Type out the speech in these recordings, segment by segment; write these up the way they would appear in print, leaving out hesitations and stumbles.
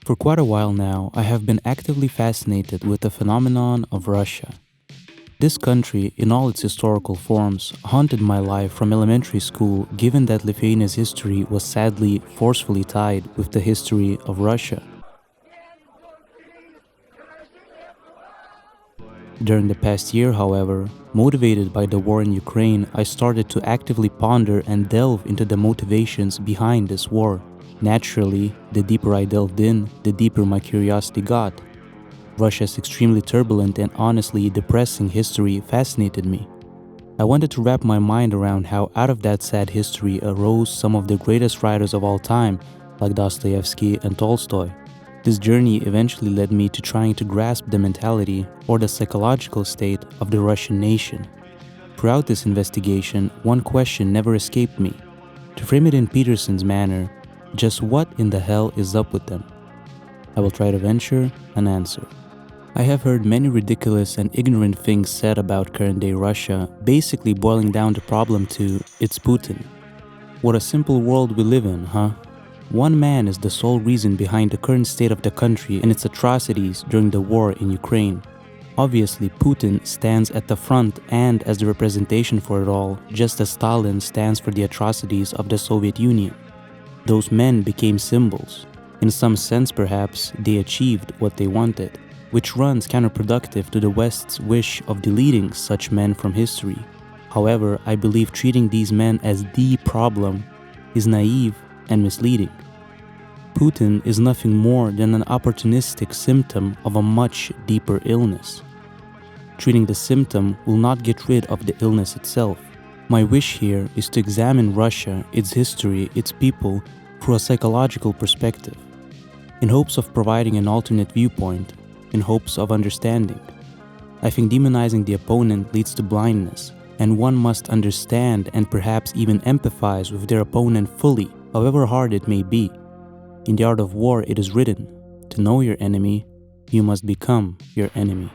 For quite a while now, I have been actively fascinated with the phenomenon of Russia. This country, in all its historical forms, haunted my life from elementary school, given that Lithuania's history was sadly forcefully tied with the history of Russia. During the past year, however, motivated by the war in Ukraine, I started to actively ponder and delve into the motivations behind this war. Naturally, the deeper I delved in, the deeper my curiosity got. Russia's extremely turbulent and honestly depressing history fascinated me. I wanted to wrap my mind around how out of that sad history arose some of the greatest writers of all time, like Dostoevsky and Tolstoy. This journey eventually led me to trying to grasp the mentality or the psychological state of the Russian nation. Throughout this investigation, one question never escaped me. To frame it in Peterson's manner, just what in the hell is up with them? I will try to venture an answer. I have heard many ridiculous and ignorant things said about current-day Russia, basically boiling down the problem to, it's Putin. What a simple world we live in, huh? One man is the sole reason behind the current state of the country and its atrocities during the war in Ukraine. Obviously, Putin stands at the front and as the representation for it all, just as Stalin stands for the atrocities of the Soviet Union. Those men became symbols. In some sense, perhaps, they achieved what they wanted, which runs counterproductive to the West's wish of deleting such men from history. However, I believe treating these men as the problem is naive and misleading. Putin is nothing more than an opportunistic symptom of a much deeper illness. Treating the symptom will not get rid of the illness itself. My wish here is to examine Russia, its history, its people, through a psychological perspective, in hopes of providing an alternate viewpoint, in hopes of understanding. I think demonizing the opponent leads to blindness, and one must understand and perhaps even empathize with their opponent fully, however hard it may be. In the art of war, it is written, to know your enemy, you must become your enemy.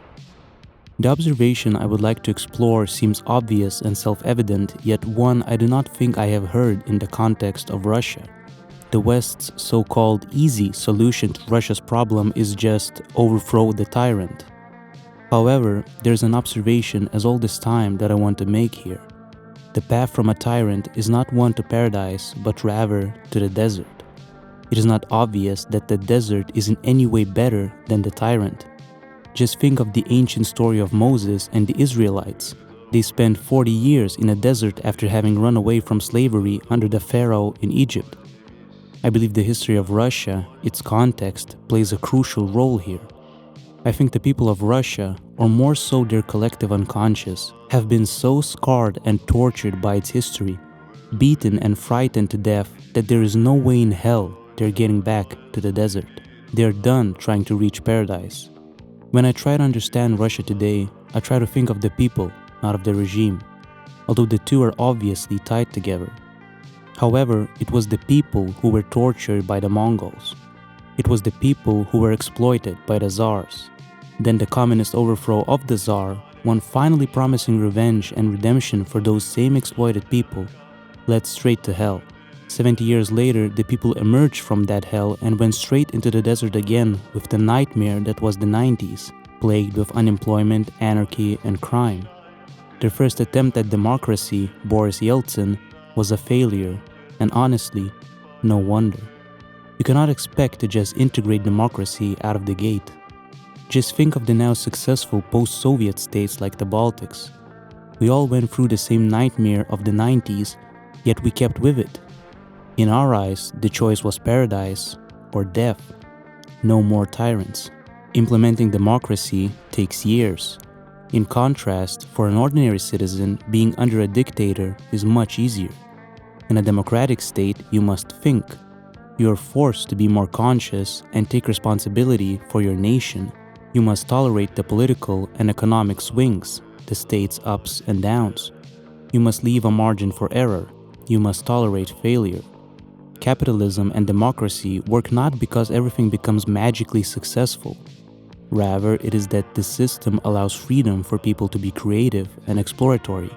The observation I would like to explore seems obvious and self-evident, yet one I do not think I have heard in the context of Russia. The West's so-called easy solution to Russia's problem is just overthrow the tyrant. However, there's an observation as old as time that I want to make here. The path from a tyrant is not one to paradise, but rather to the desert. It is not obvious that the desert is in any way better than the tyrant. Just think of the ancient story of Moses and the Israelites. They spent 40 years in a desert after having run away from slavery under the Pharaoh in Egypt. I believe the history of Russia, its context, plays a crucial role here. I think the people of Russia, or more so their collective unconscious, have been so scarred and tortured by its history, beaten and frightened to death that there is no way in hell they're getting back to the desert. They're done trying to reach paradise. When I try to understand Russia today, I try to think of the people, not of the regime, although the two are obviously tied together. However, it was the people who were tortured by the Mongols. It was the people who were exploited by the Tsars. Then the communist overthrow of the Tsar, one finally promising revenge and redemption for those same exploited people, led straight to hell. 70 years later, the people emerged from that hell and went straight into the desert again with the nightmare that was the 90s, plagued with unemployment, anarchy, and crime. Their first attempt at democracy, Boris Yeltsin, was a failure, and honestly, no wonder. You cannot expect to just integrate democracy out of the gate. Just think of the now successful post-Soviet states like the Baltics. We all went through the same nightmare of the 90s, yet we kept with it. In our eyes, the choice was paradise or death. No more tyrants. Implementing democracy takes years. In contrast, for an ordinary citizen, being under a dictator is much easier. In a democratic state, you must think. You are forced to be more conscious and take responsibility for your nation. You must tolerate the political and economic swings, the state's ups and downs. You must leave a margin for error. You must tolerate failure. Capitalism and democracy work not because everything becomes magically successful. Rather, it is that the system allows freedom for people to be creative and exploratory,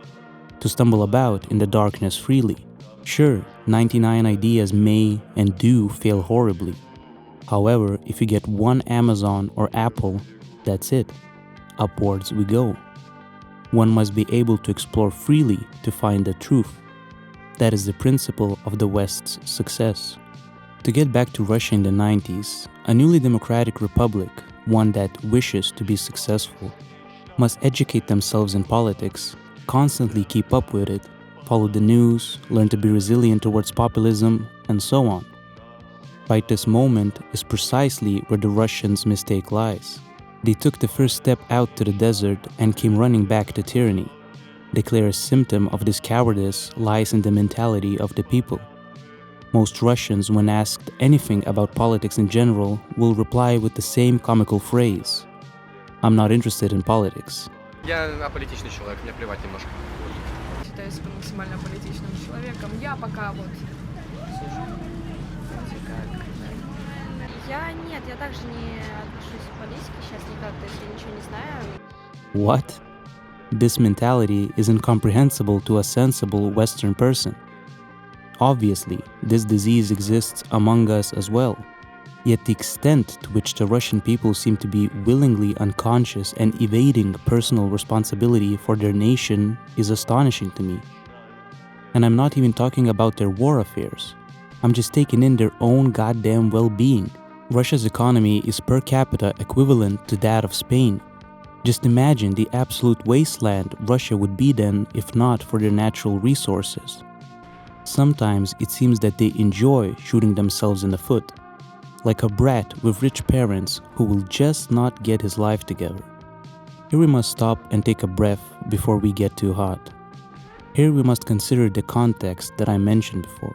to stumble about in the darkness freely. Sure, 99 ideas may and do fail horribly, However, if you get one Amazon or Apple, that's it. Upwards we go. One must be able to explore freely to find the truth. That is the principle of the West's success. To get back to Russia in the 90s, a newly democratic republic, one that wishes to be successful, must educate themselves in politics, constantly keep up with it, follow the news, learn to be resilient towards populism, and so on. Right this moment is precisely where the Russians' mistake lies. They took the first step out to the desert and came running back to tyranny. The clearest symptom of this cowardice lies in the mentality of the people. Most Russians, when asked anything about politics in general, will reply with the same comical phrase: "I'm not interested in politics." Я аполитичный человек, мне плевать немножко. Считаю себя максимально политичным человеком. Я пока вот вроде как. Нет, я также не отношусь к политике сейчас никак, то есть я ничего не знаю. What? This mentality is incomprehensible to a sensible Western person. Obviously, this disease exists among us as well. Yet the extent to which the Russian people seem to be willingly unconscious and evading personal responsibility for their nation is astonishing to me. And I'm not even talking about their war affairs. I'm just taking in their own goddamn well-being. Russia's economy is per capita equivalent to that of Spain. Just imagine the absolute wasteland Russia would be then if not for their natural resources. Sometimes it seems that they enjoy shooting themselves in the foot, like a brat with rich parents who will just not get his life together. Here we must stop and take a breath before we get too hot. Here we must consider the context that I mentioned before.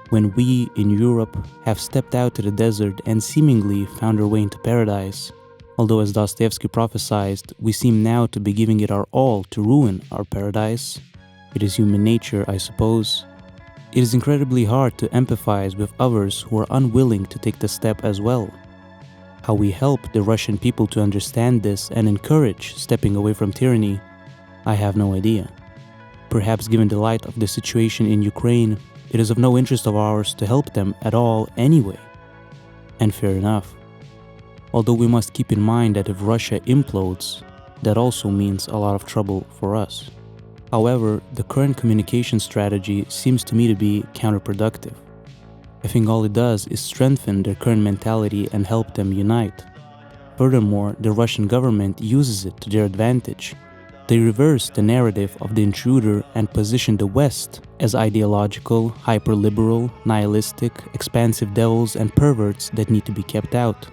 When we, in Europe, have stepped out to the desert and seemingly found our way into paradise, although as Dostoevsky prophesied, we seem now to be giving it our all to ruin our paradise. It is human nature, I suppose. It is incredibly hard to empathize with others who are unwilling to take the step as well. How we help the Russian people to understand this and encourage stepping away from tyranny, I have no idea. Perhaps given the light of the situation in Ukraine, it is of no interest of ours to help them at all anyway. And fair enough. Although we must keep in mind that if Russia implodes, that also means a lot of trouble for us. However, the current communication strategy seems to me to be counterproductive. I think all it does is strengthen their current mentality and help them unite. Furthermore, the Russian government uses it to their advantage. They reverse the narrative of the intruder and position the West as ideological, hyper-liberal, nihilistic, expansive devils and perverts that need to be kept out.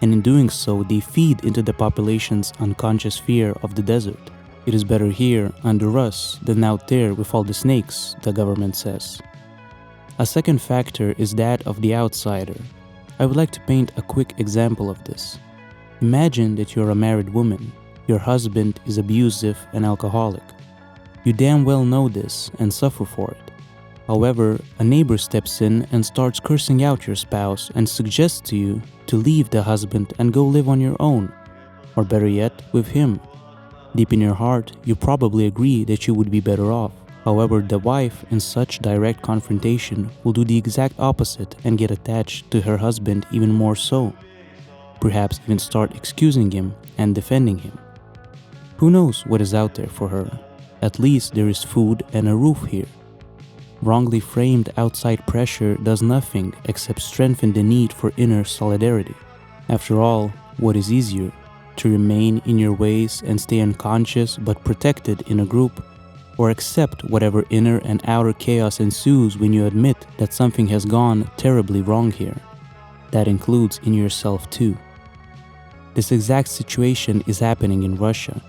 And in doing so, they feed into the population's unconscious fear of the desert. It is better here, under us, than out there with all the snakes, the government says. A second factor is that of the outsider. I would like to paint a quick example of this. Imagine that you're a married woman. Your husband is abusive and alcoholic. You damn well know this and suffer for it. However, a neighbor steps in and starts cursing out your spouse and suggests to you to leave the husband and go live on your own, or better yet, with him. Deep in your heart, you probably agree that you would be better off. However, the wife, in such direct confrontation, will do the exact opposite and get attached to her husband even more so. Perhaps even start excusing him and defending him. Who knows what is out there for her? At least there is food and a roof here. Wrongly framed outside pressure does nothing except strengthen the need for inner solidarity. After all, what is easier? To remain in your ways and stay unconscious but protected in a group, or accept whatever inner and outer chaos ensues when you admit that something has gone terribly wrong here. That includes in yourself too. This exact situation is happening in Russia.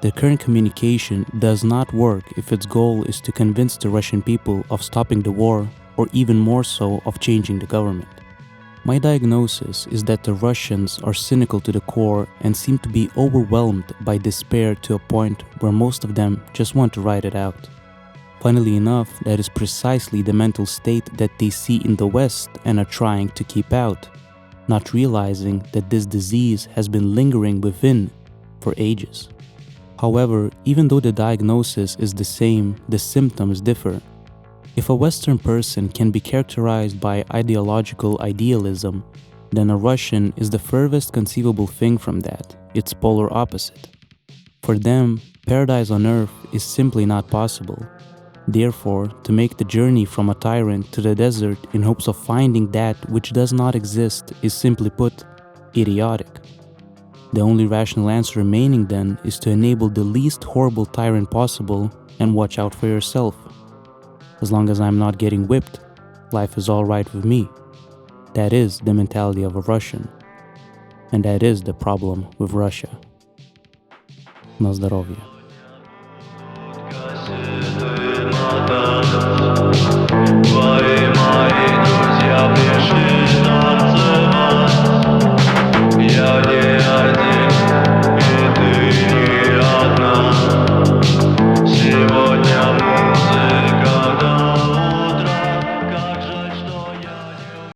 The current communication does not work if its goal is to convince the Russian people of stopping the war, or even more so of changing the government. My diagnosis is that the Russians are cynical to the core and seem to be overwhelmed by despair to a point where most of them just want to ride it out. Funnily enough, that is precisely the mental state that they see in the West and are trying to keep out, not realizing that this disease has been lingering within for ages. However, even though the diagnosis is the same, the symptoms differ. If a Western person can be characterized by ideological idealism, then a Russian is the furthest conceivable thing from that, its polar opposite. For them, paradise on earth is simply not possible. Therefore, to make the journey from a tyrant to the desert in hopes of finding that which does not exist is, simply put, idiotic. The only rational answer remaining then is to enable the least horrible tyrant possible and watch out for yourself. As long as I'm not getting whipped, life is alright with me. That is the mentality of a Russian. And that is the problem with Russia. На здоровье.